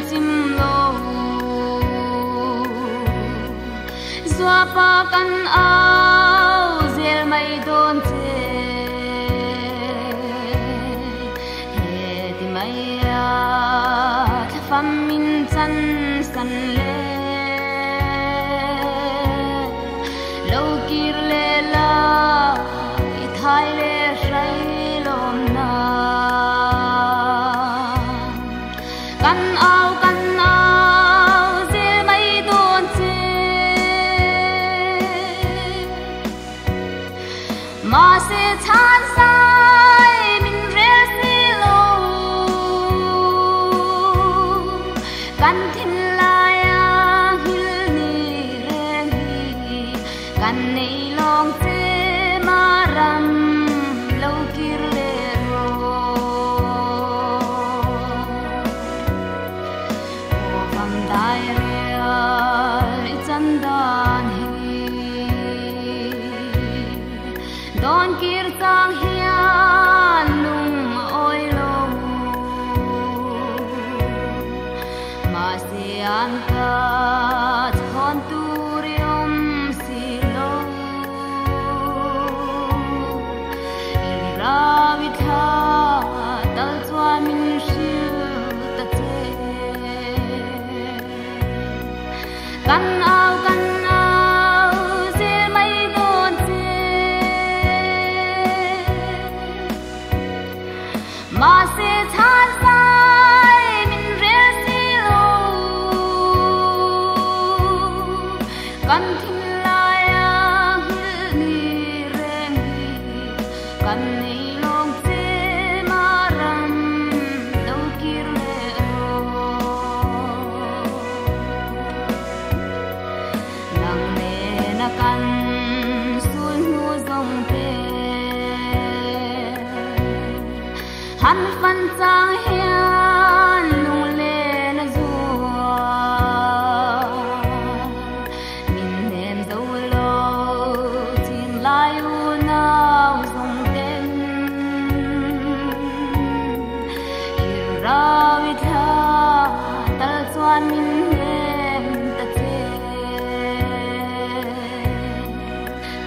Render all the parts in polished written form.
chim lo zua pa kan ao zel mai don che he ti mai a fam min chan san le lo kir le la I thai le rai lom na kan ao zel mai don che ma se chan sai min re si lo kan thin la ya hil ni re hi kan nei long che ma ram lo kir le ro o vam dai re I chan dan hi don kir sang hian lung oi lo ma se an ta thon turium si lo in ra vi tha dal chwa min shil ta che kan ao zel mai don che ma se chan sai min re si lo kan thin la ya hil ni reng hi kan nei long che ma ram lo kir le ro nang ne na kan sul nu zong te han fan sang hian lung le na zua min nem zo lo tin lai u nau zong ten I ra vi tha tal chuan min nem ta che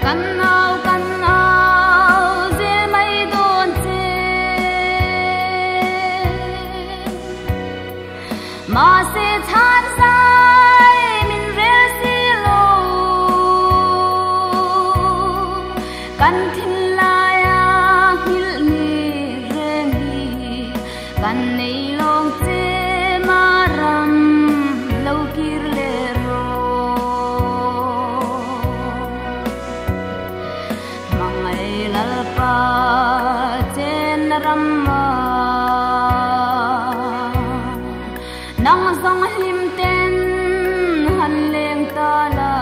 kan ao zel mai don che ma se chan sai min re si lo kan thin la ya hil ni reng hi kan nei long che ma ram lo kir le ro mangai lal pa chen ram ma nang zong hlim ten han leng ta la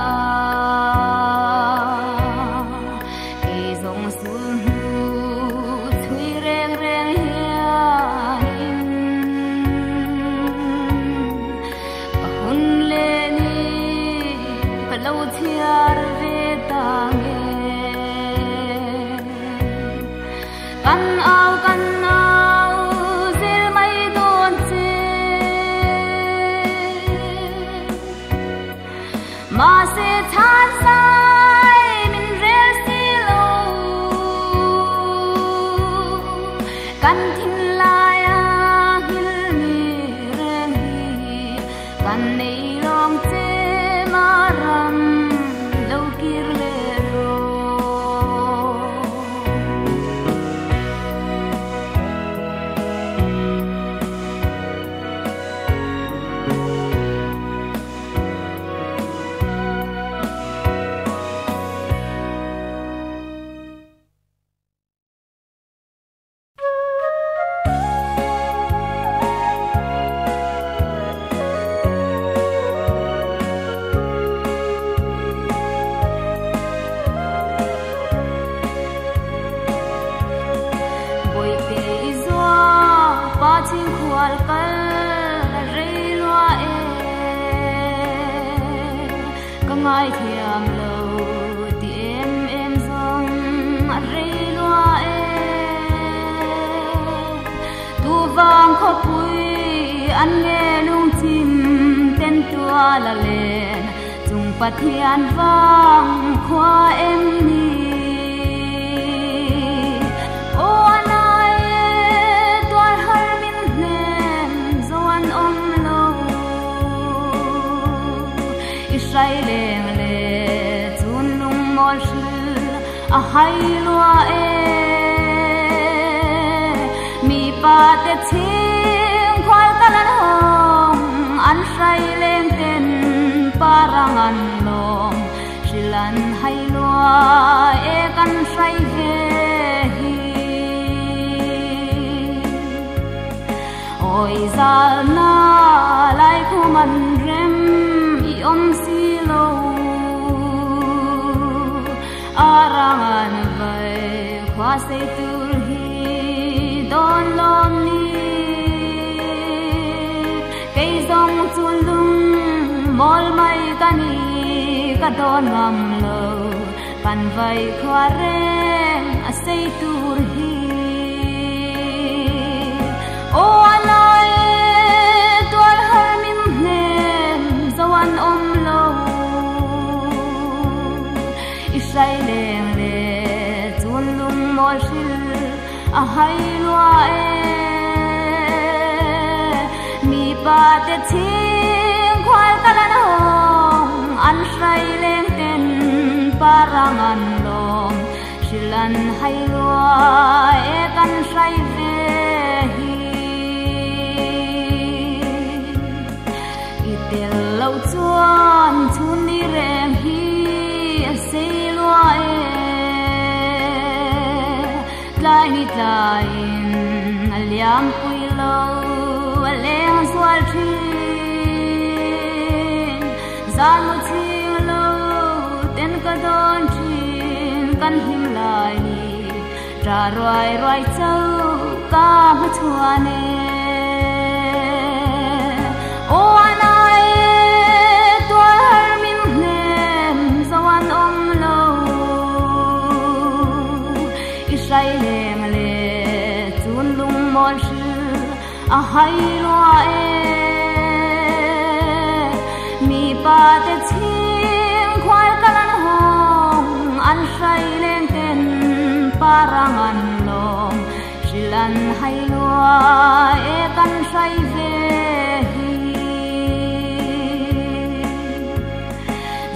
ke zong sul hu thui reng reng hian ka hun le ni ka lo thiar ve ta nge kan ao zel mai don che ma se chan sai min re si lo kan thin la ya hil ni reng hi kan nei long che ma ram lo kir le ro ngai thiam lo ti em zong a re loa tu vang kho pui an nghe lung chi pathian vang khoa em ni o anai toan har min nem zoan om lo Israeleng le chun lung mol shil a hai lua e mi pa te ching khwal kalan hong an Israeleng ten parangan lom silan hai lua e kan sai ve hi oi zal na lai kuman rem i om si lo arangan vai khwa se tur hi don lom ni kei zong chun lung mol mai kani ka don ngam lo pan vai khwa reng a sei tur hi o anai toan har min nem zawan om lo Israeleng le chun lung mol shil a hai lua e mi pa te ching khwal kalan hong an Israeleng ten parangan lom silan hai lua e kan sai ve hi itel lo chuan chun ni reng hi sei lua e tlai ni tlai aliam pui lo aleng swal thin zanu ching lo ten ka don thin kan him lai ni tra roi roi chau ka ma chuane o anai tua har min nem zawan om lo Israeleng le chun lung mol shil a hai lua e mi pa te ching khwal kalan hong an Israeleng ten parangan lom silan hai lua e kan sai ve hi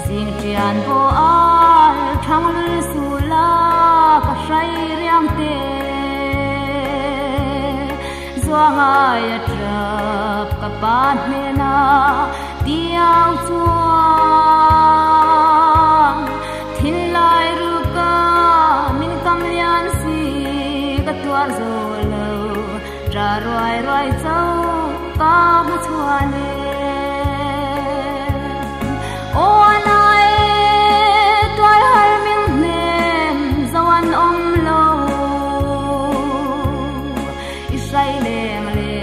jing tian bo al thang lu su la ka sai riam te zuangai atrap ka pan me na tiang chuang thin lai ru ka min kam lian si ka tuar zo lo tra roi roi chau ka ma chuane o anai toy har min nem zawan om lo Israeleng le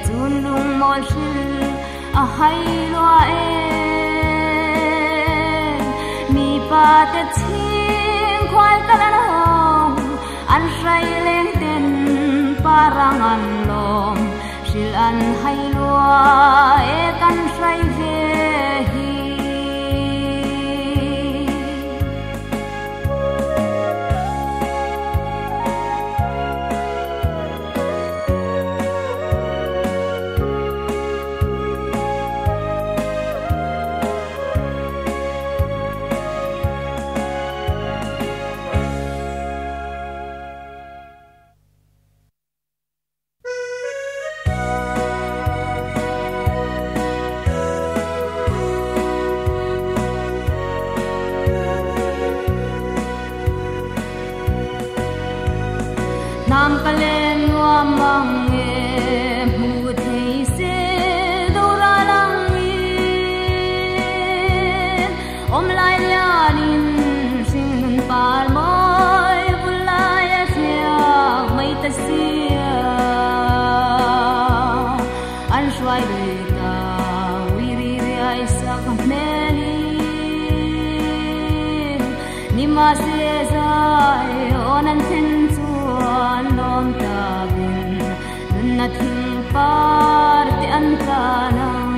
chun lung mol shil a hai lua e mi pa te ching khwal kalan hong an Israeleng ten parangan lom silan hai lua e kan sai ve hi nam kalen wa mang e mu thei se do ra lang ni om lai ya nin sing par moi bulai a sia mai ta sia an shwai de ta wi ri ri ai sa kam me ni ma se sai onan ten lom ta bin na thing par te an ta nang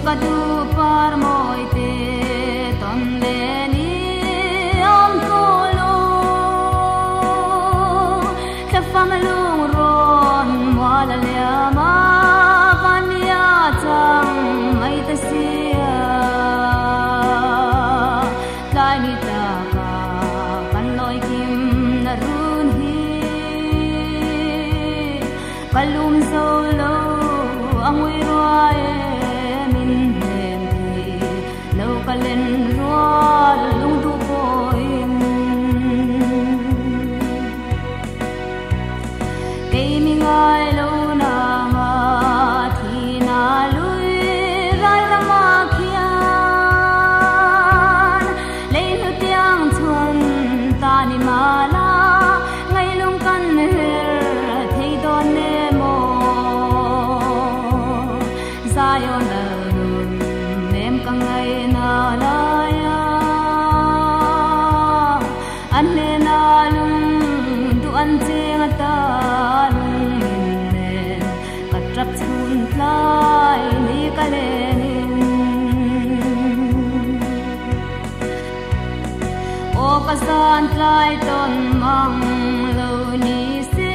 kadu par moi te ton le ni om kolo ta fam lung ron wala le ma kan ya chang mai ta sia lai ni ta ka kan loi kim na run hi palum solo angui roi min hen thi lo kalen roi lung du poin te mi ngai lo na ma thi na lui rai ra ma khian le nu tiang chun ta ni ma la ngai lung kan her thei don ne mo Zion alun nem kang ai na la ya an ne na lung du an cheng ta lung ne ka trap chun lai ni ka le nin o ka san lai ton mang lo ni se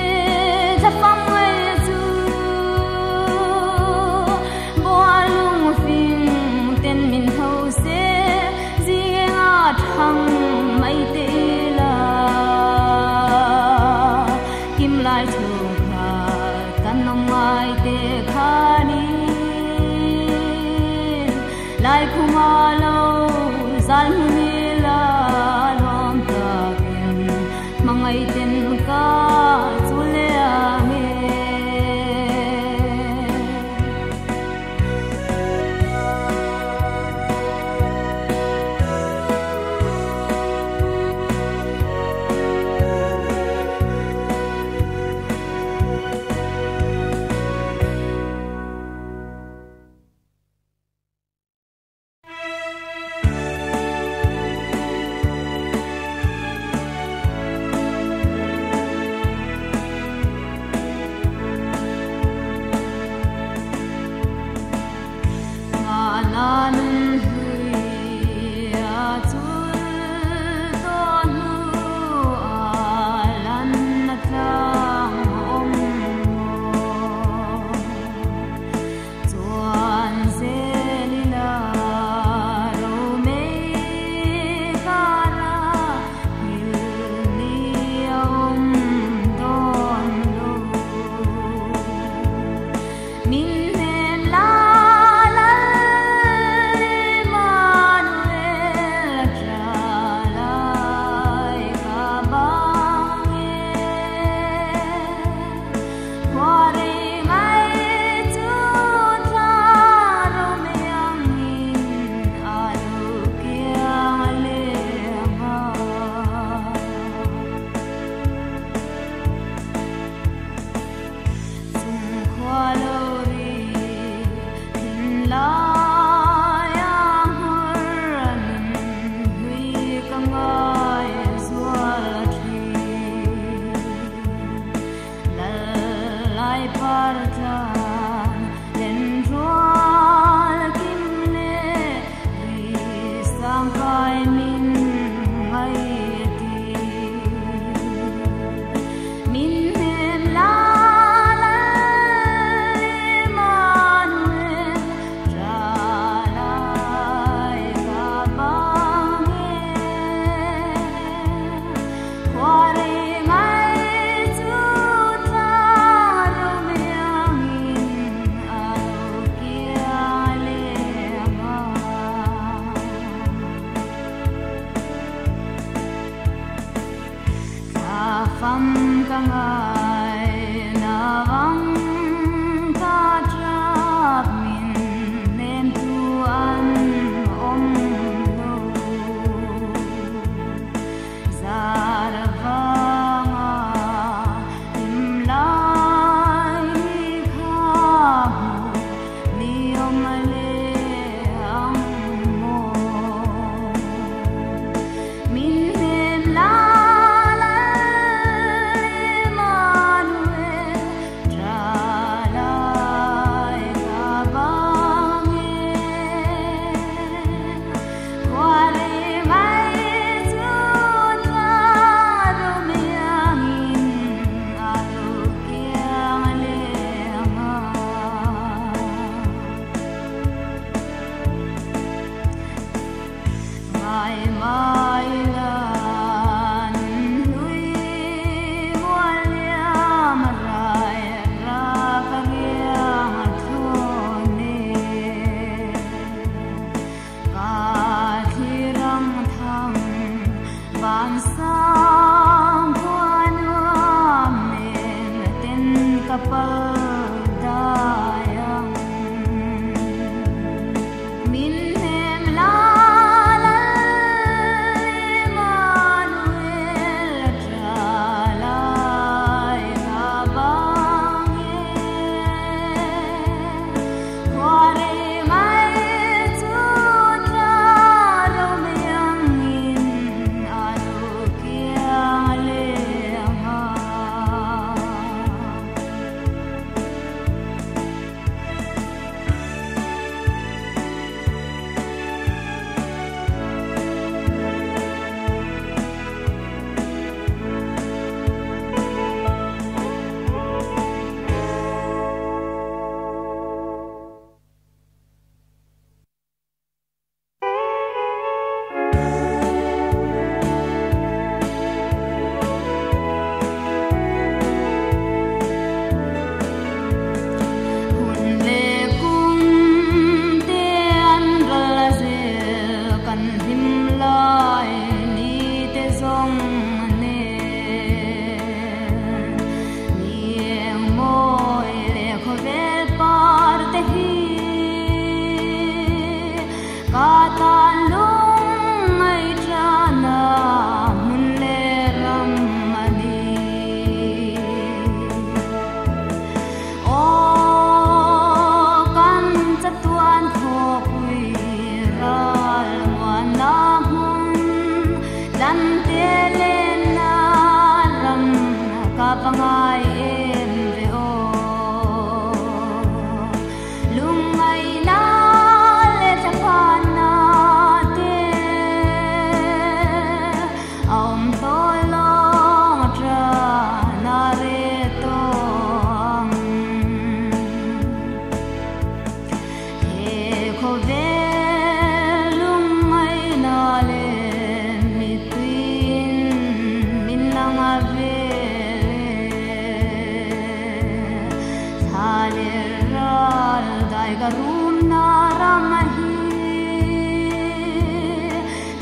ta fam ai chu lung phim ten min ho se zinga thang mai te la kim lai chu kha kan nong mai te kha ni lai kuma lo zal mi la lom ta kin mangai ten ka chu le a me leral dai garum na ramahi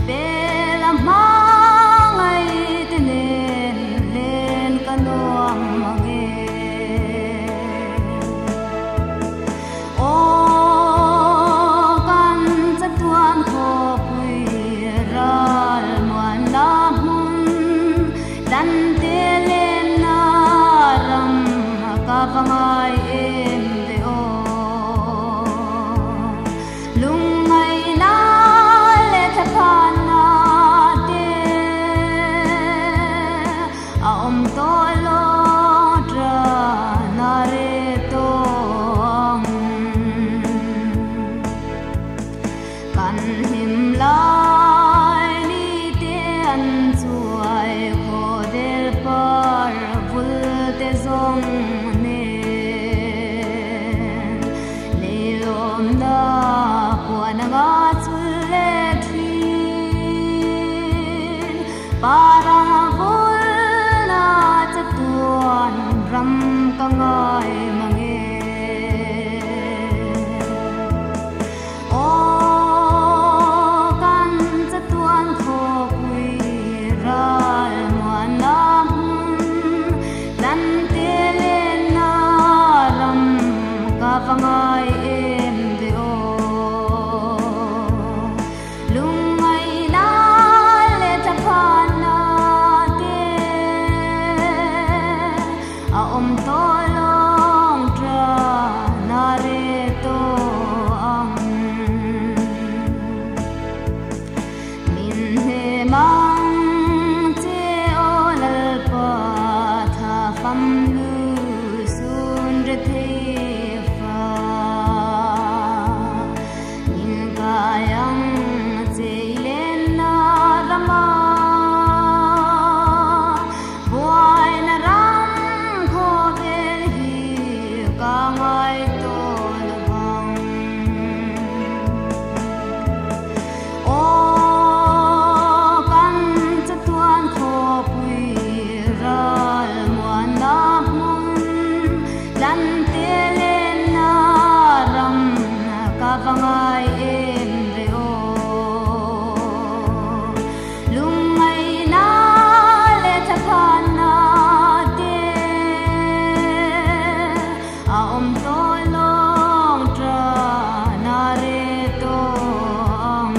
bela mangai tenen len kanuam mage o kan chatuan kho pui ral muan la mun dan te len na ram ka vangai em de o lungai na le thapan na te a om to lo tra na re to kan him lai ni te an chuai kho del par vul te zong ne le lom na puan ga chul le thin parang vul na chatuan ram ka ngai mange o kan chatuan kho pui ral muan na mun dan te le na ram ka vangai em de o lungai na le thapan na te a om to long tra na re to ang min he mang che o lal pa tha fam lu sun re the fa min kayang che len na rama boy na ram kho vel hi ka ngai to bang o kan chatuan kho pui ral muan na mun dan te le na ram ka vangai em re o lungai na le thapan na te a om to long tra na re to ang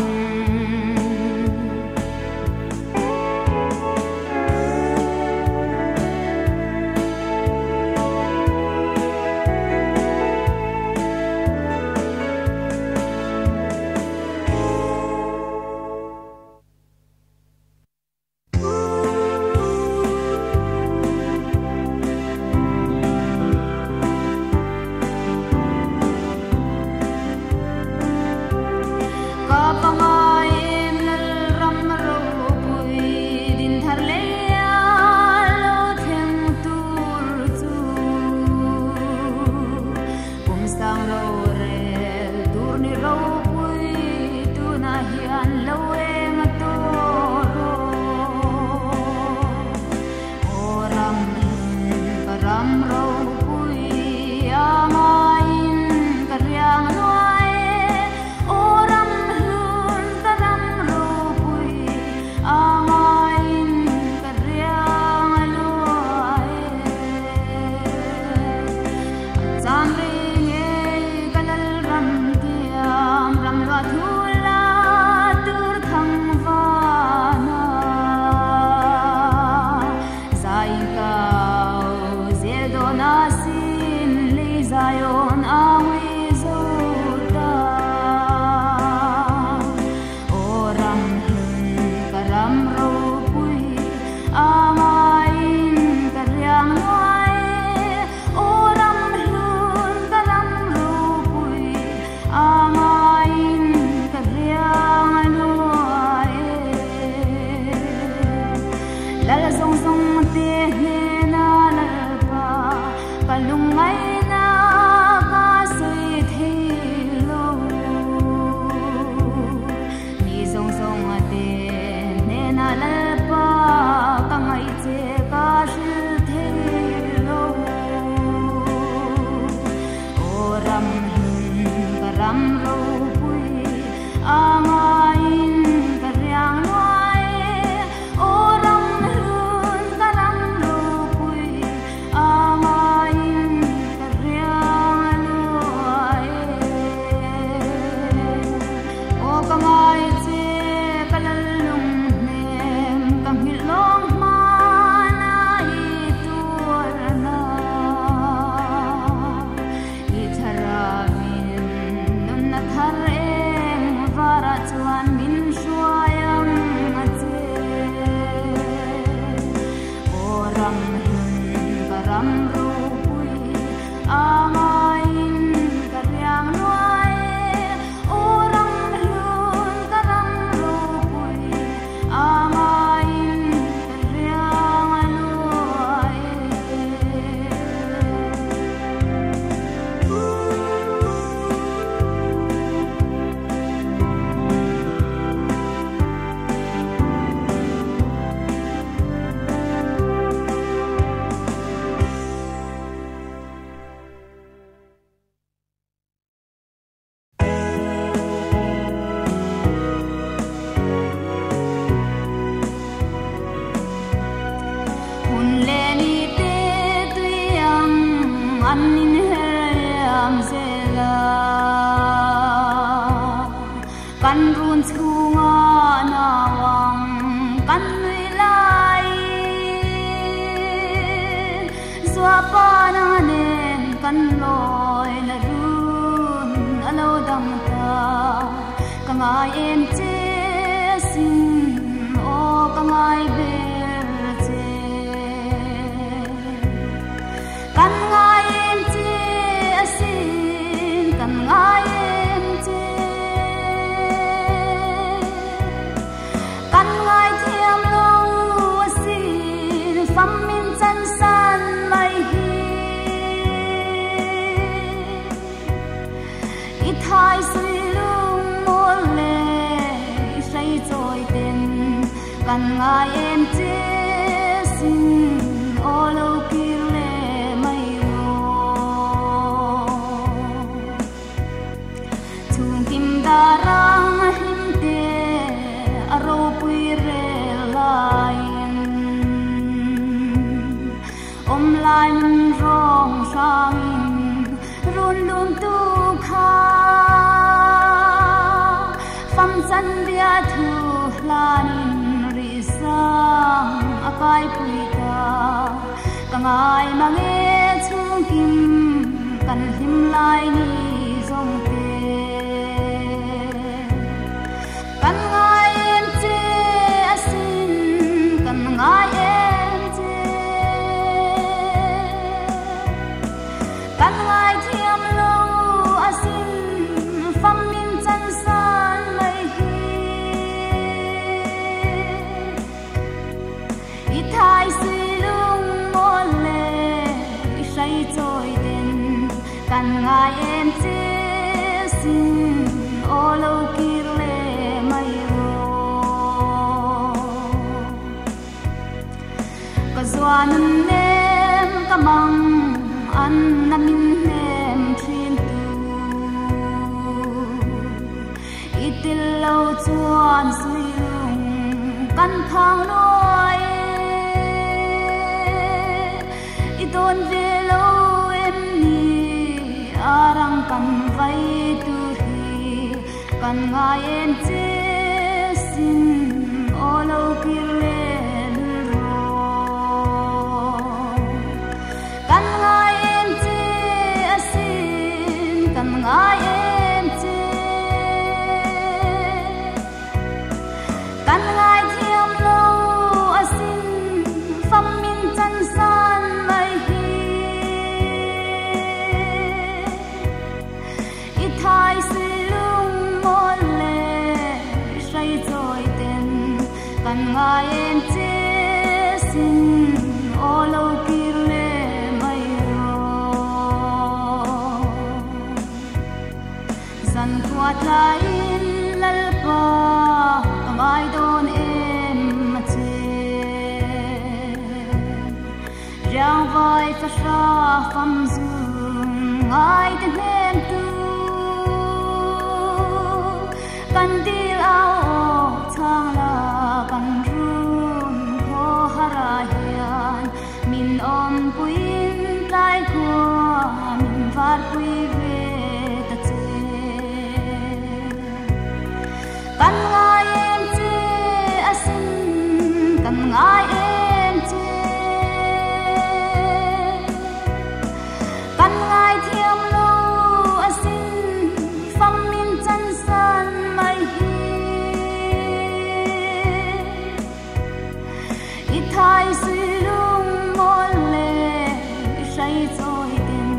Hãy subscribe cho kênh Ghiền Mì Gõ để không bỏ lỡ kan dil ao chang la kan run kho harahian min om puin tai kwa min var pui ve ta che kan ngai em che asin kan ngai em che kan ngai thiam lo asin fam min chan san mai hi i thai sui lung mol le sai choi tin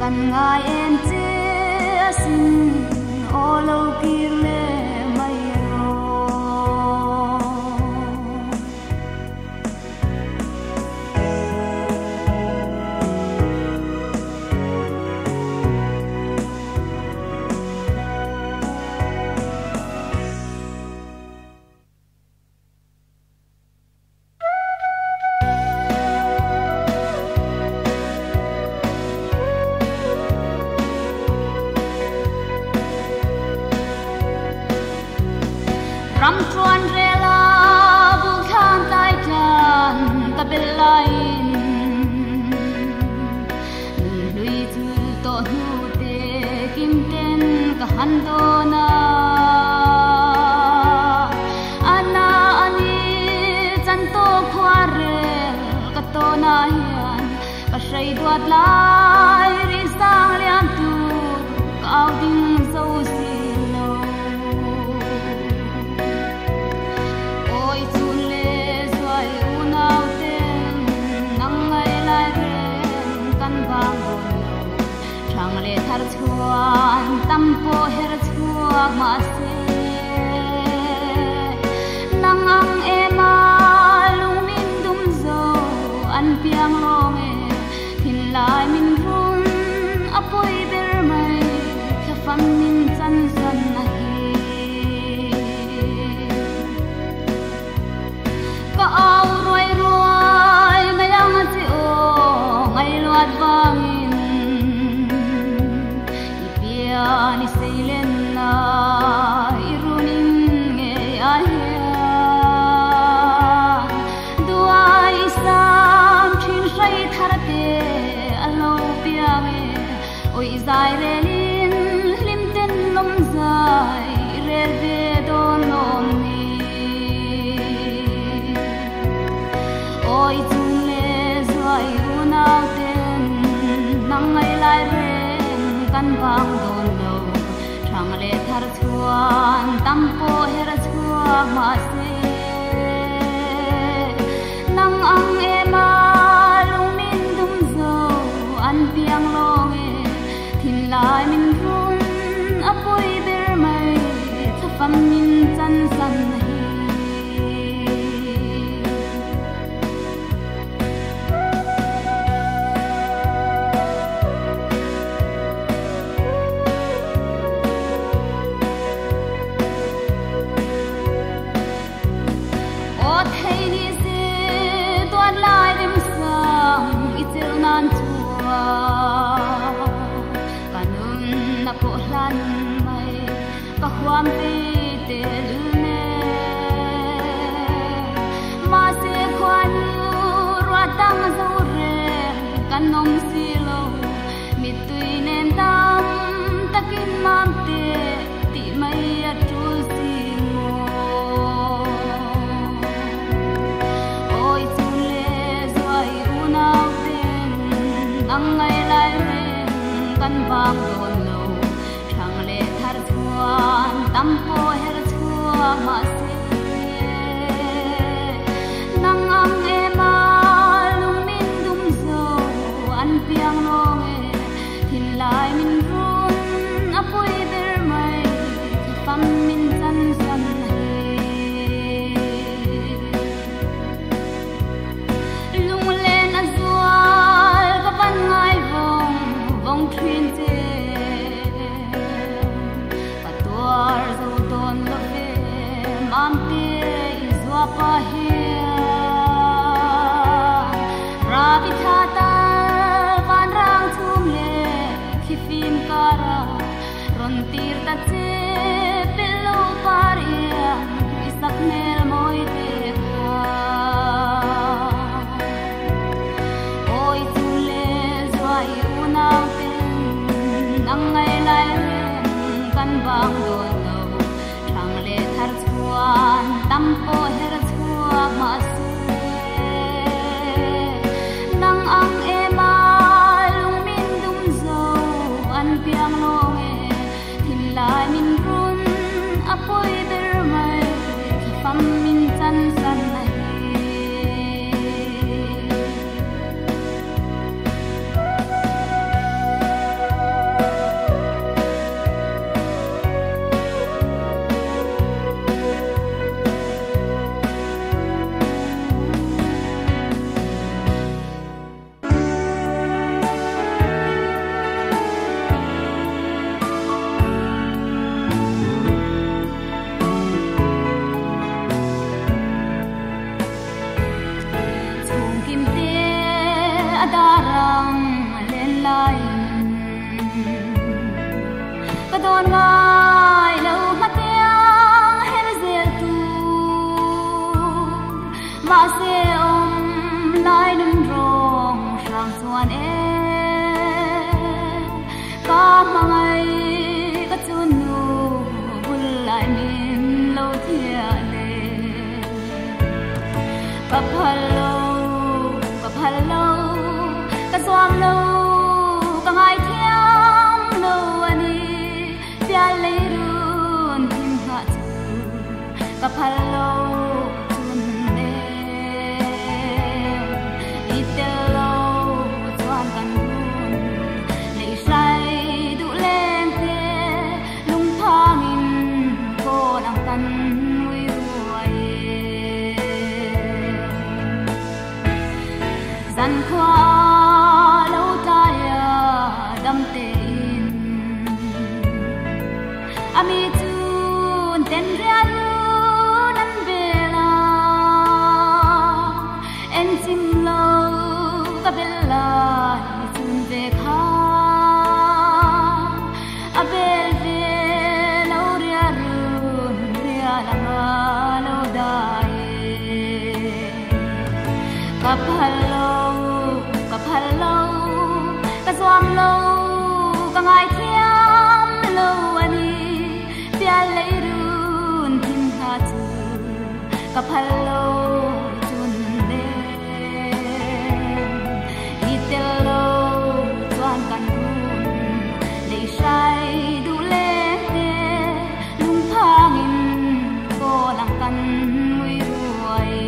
kan ngai em che asin o lo kir le mai ro ram chuan rela bu khan tai kan ta bel lain lui tu to hu te kim ten ka han do na ana ani chan to khwa re ka to na hian ka sei duat lai ri sang lian tu kau ding zo si thar chuan tampo her chuak ma se nang ang ema lung min dum zo an piang long e thin lai min run apoi ber mai kha fam min chan san na hi ka au roi roi mayang chi o ngai luat wang ni seilen na irunin nge ahia duai sam thin sai tharte alo piame oi zai relin limten lom zai rel ve don lom ni oi chung le zai unau ten nang ngai lai kan bang don lo thang le thar chuan tampo her chuak ma se nang ang ema lung min dum zo an piang long e thin lai min run apoi ber mai thafam min chan san hi nan chua kanun na po hlan mai ka huam pe te lune ma se kwan ru tang zo re kanom silo mitui nen tam takin mam te ti mai atul si mo oi chule zai unau nang ngai lai ren kan bang don lo thang le thar chuan tampo her chuak ma se nang ang ema lung min dum zo an piang long e thin lai min run apoi ber mai fam min chan san lung len azua ban ngai vong vong thrin che patuar zo don lo ve mam te izwa pa he ravi thata van rang thum le khi phim kara ron tir ta che pelo bang do lo thang le thar chuan tam po her chuak ma su nang ang e ma lung min dum zo an piang long e thil lai min run apoi ber mai fam min chan san nai darang len lai ka don ngai lo matiang her zel tu ma se om lai nun rong sang suan e ka mangai ka chun nu bul lai min lo thia le pa phalo ka swam lo ka ngai thiam lo ani pya le run tim ha chu ka phal lo chun ne itel lo swam kan run le sai du len te lung thang in ko lang kan ui ruai zan khoa ami chun ten ria lu nan bela en sim lo ka bela chun ve kha abel ve lo ria run ria la lo dai ka phalo ka swam lo ka ngai thiam lo ani pya le run tim ha chu ka phalo chun de itel lo chuan kan run le sai du le te lung phang in ko lang kan mui ruai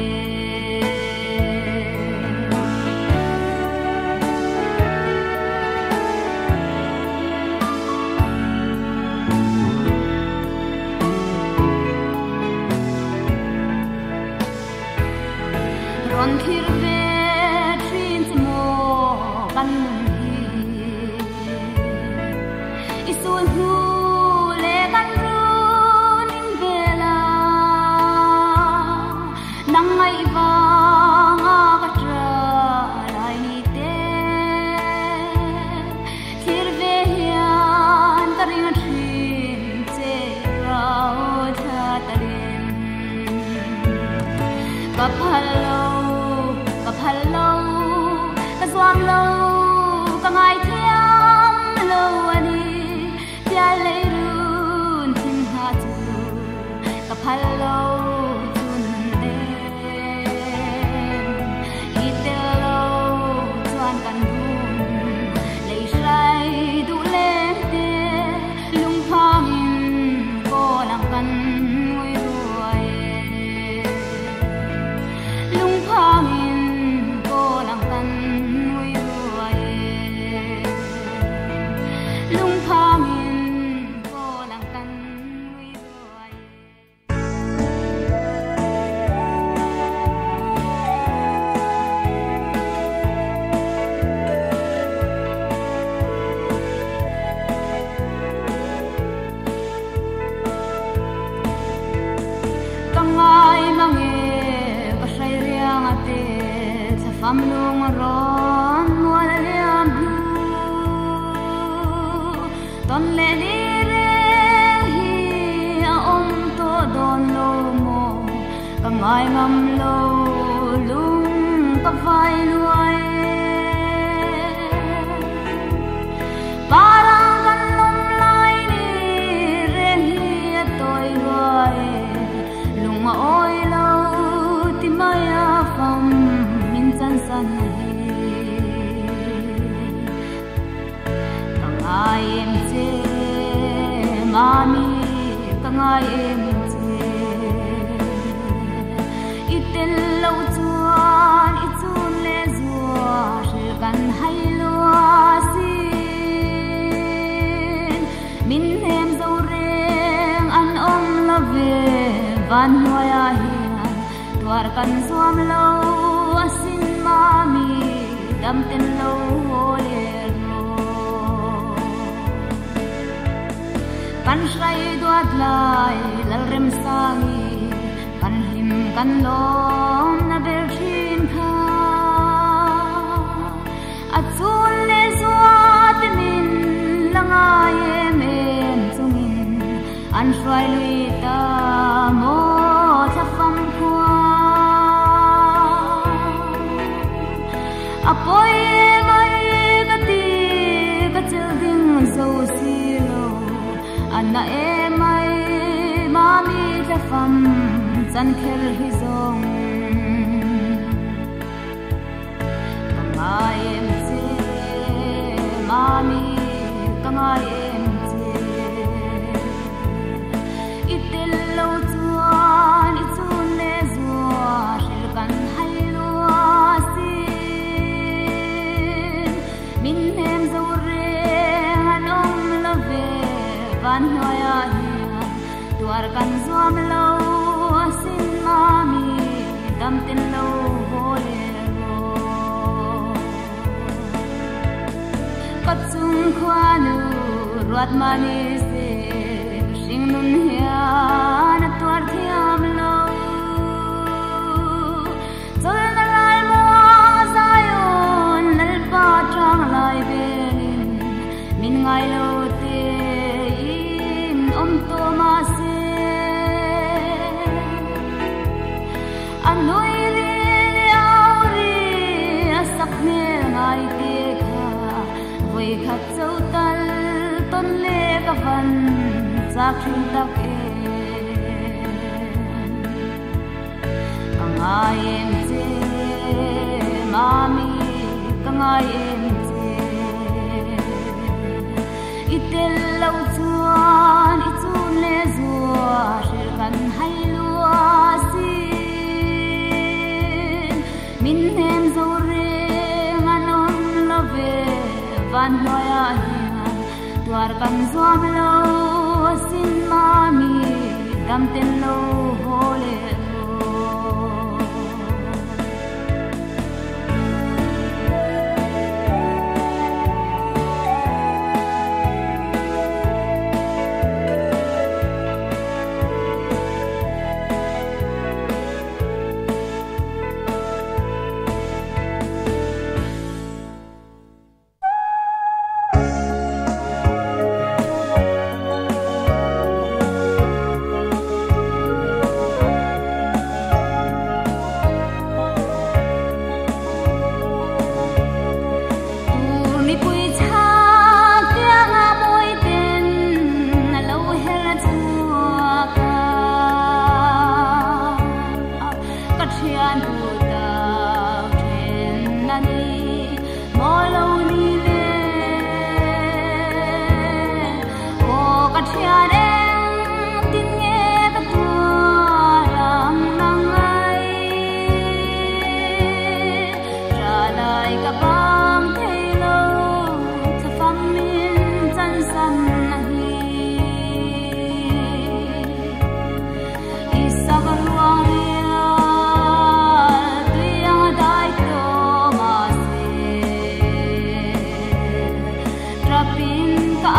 ron thir ve trin mo kan hi isun hu le kan run in vela nang ai wa nga ka tra lai ni te thir ve hian ka ring trin che rao tha tarin ka phalo ka swam lo ka ngai thiam lo ani pya le run tim ha chu ka phalo chun de itel lo chuan kan run le sai du le te lung phang in ko lang kan ngoi ruai lung phang in ko lang kan ngoi ruai lung phang in ko lang kan ngoi ruai kangai mange ka sai riang ate sa fam lung ron wal liam blu ton le ni re hi a om to don lo mo kangai ngam lo lung ka vai luai parang kan lom lai ni re ngai em che mami ka ngai em che itel lo chuan I chun le zua shil kan hai lo sin min hem zo reng an om la ve van hoya hian tuar kan zuam lo asin mami dam ten lo le kan shrai duat lai lal rem sangi kan him kan lom na ber thin kha achul le zuat min langa em chungin an shrai lui ta mo tha fam kwa apoi mai ka ti ka chil ding zo si lo anna emai mami ta fam chan khel hi zong kangai em che mami kangai em che itel lo chuan I chun le zua shil kan hai lo sin min hem zo re an om la ve van hoya hian tuar kan zuam lo asin mami dam tin lo hole ro katsung khwanu ruat mani se sing nun hian tuar thiam lo chol na lai mo zayon nal pa tang lai belin min ngai lo te om to ma se anoi le auri asak ne ngai te kha voi khat chau tal ton le ka van cha thin tak e kangai em che mami kangai em che itel lo chuan I chun le zua shil kan hai lua sin min hem zo reng an om la ve van hoya hian tuar kan zuam lo asin mami dam ten lo hole Rapin ka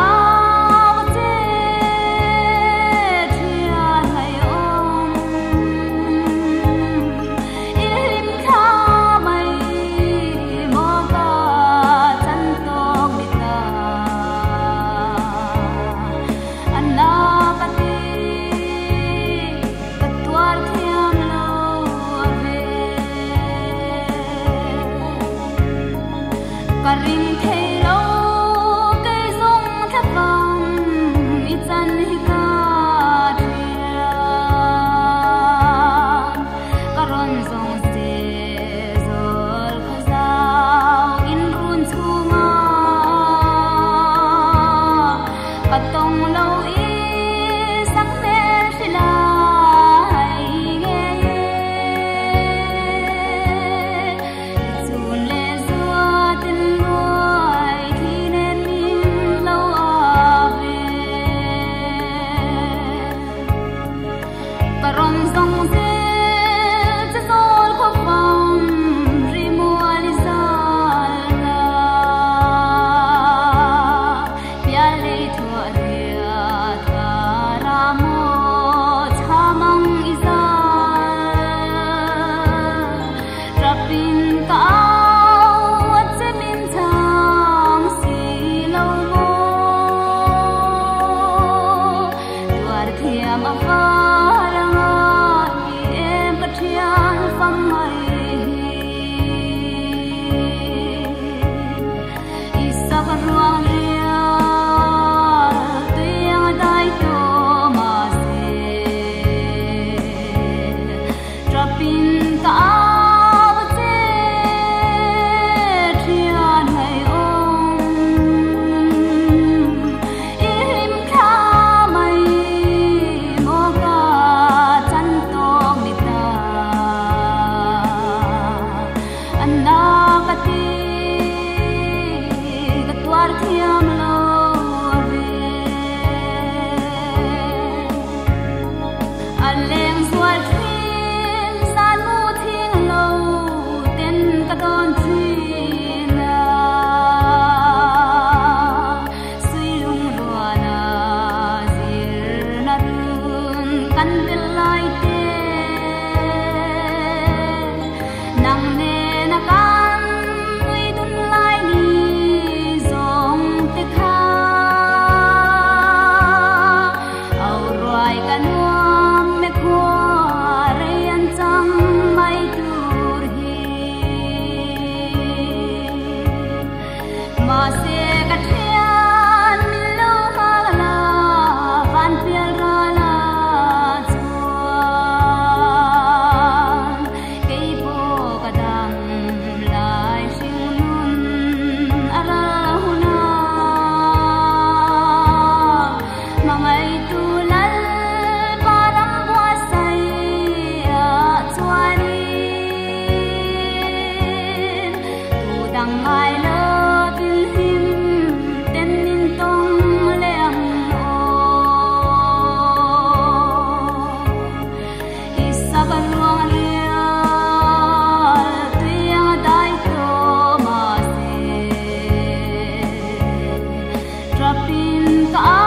cả